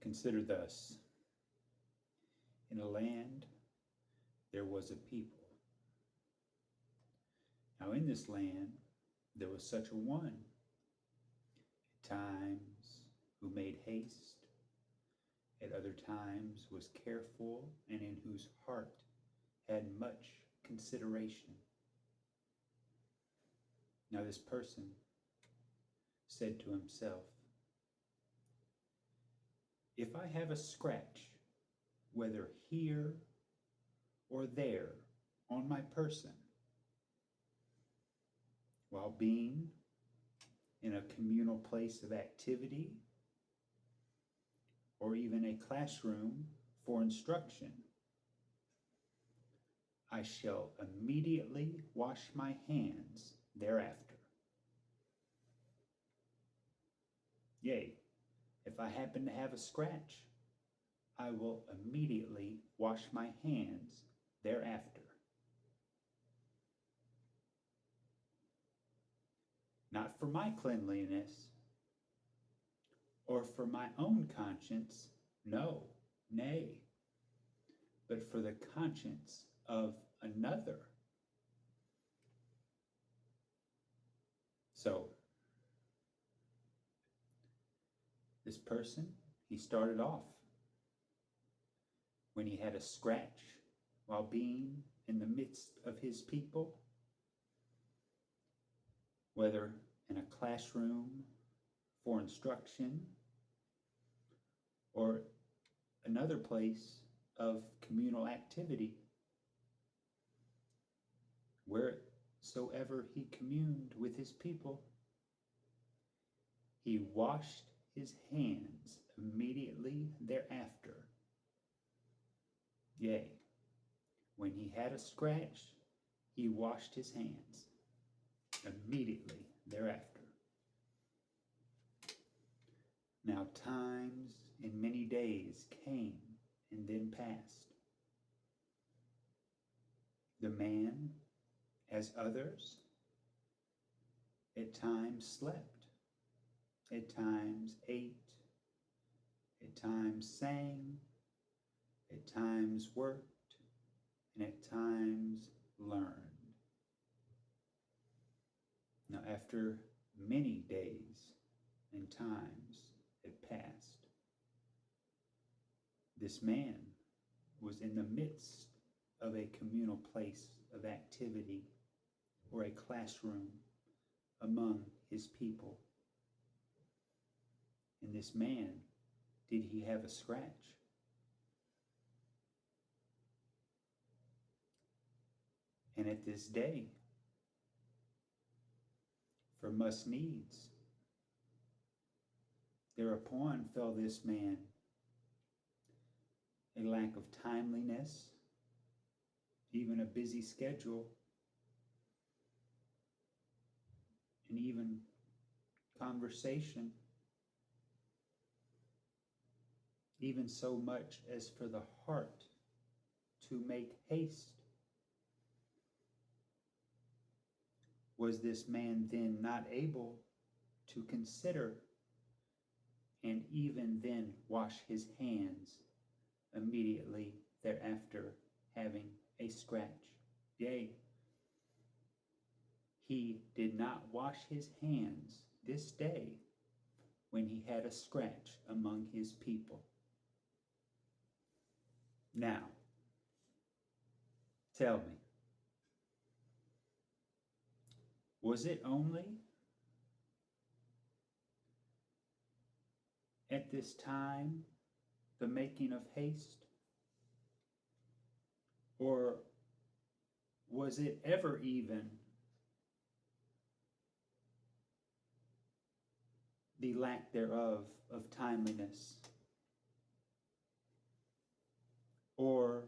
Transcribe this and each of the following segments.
Consider thus: in a land there was a people. Now in this land there was such a one, at times who made haste, at other times was careful, and in whose heart had much consideration. Now this person said to himself, if I have a scratch, whether here or there, on my person, while being in a communal place of activity, or even a classroom for instruction, I shall immediately wash my hands thereafter. Yea, if I happen to have a scratch, I will immediately wash my hands thereafter. Not for my cleanliness or for my own conscience, no, nay, but for the conscience of another. So, this person, he started off when he had a scratch while being in the midst of his people, whether in a classroom for instruction or another place of communal activity, wheresoever he communed with his people, he washed his hands immediately thereafter. Yea, when he had a scratch, he washed his hands immediately thereafter. Now times and many days came and then passed. The man, as others, at times slept, at times ate, at times sang, at times worked, and at times learned. Now after many days and times had passed, this man was in the midst of a communal place of activity or a classroom among his people. And this man, did he have a scratch? And at this day, for must needs, thereupon fell this man a lack of timeliness, even a busy schedule, and even conversation, even so much as for the heart to make haste. Was this man then not able to consider and even then wash his hands immediately thereafter having a scratch? Yea, he did not wash his hands this day when he had a scratch among his people. Now, tell me, was it only at this time the making of haste? Or was it ever even the lack thereof of timeliness? Or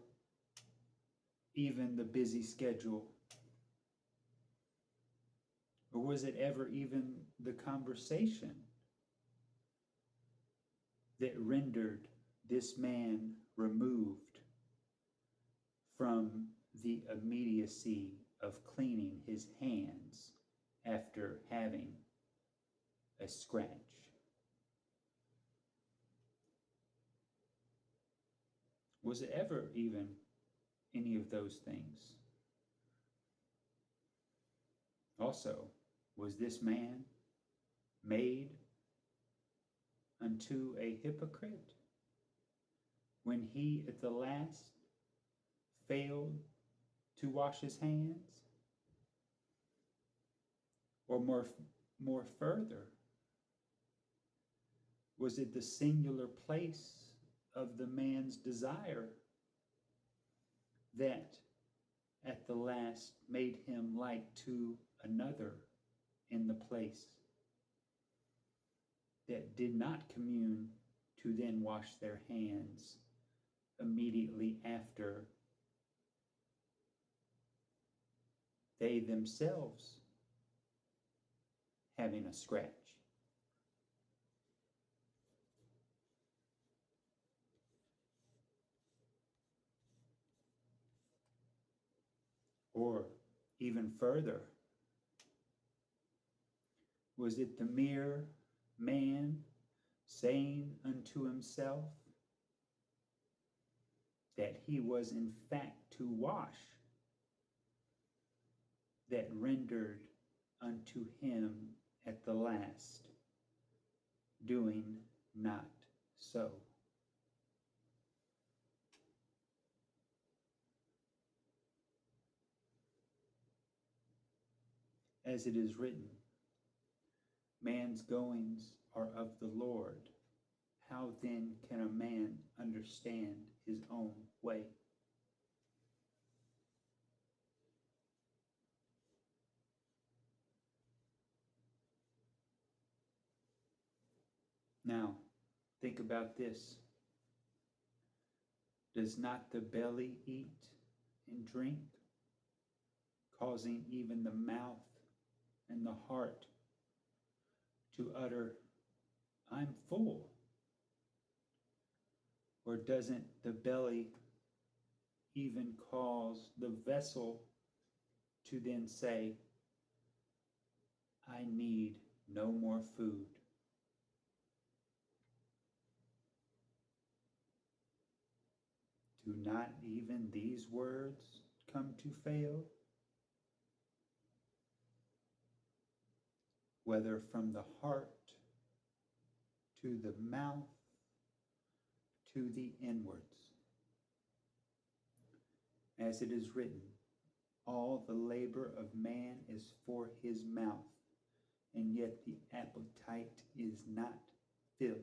even the busy schedule? Or was it ever even the conversation that rendered this man removed from the immediacy of cleaning his hands after having a scratch? Was it ever even any of those things? Also, was this man made unto a hypocrite when he at the last failed to wash his hands? Or more further, was it the singular place of the man's desire that at the last made him like to another in the place that did not commune to then wash their hands immediately after they themselves having a scratch? Or even further, was it the mere man saying unto himself that he was in fact to wash that rendered unto him at the last doing not so? As it is written, man's goings are of the Lord. How then can a man understand his own way? Now, think about this. Does not the belly eat and drink, causing even the mouth and the heart to utter, I'm full? Or doesn't the belly even cause the vessel to then say, I need no more food? Do not even these words come to fail? Whether from the heart to the mouth to the inwards. As it is written, all the labor of man is for his mouth, and yet the appetite is not filled.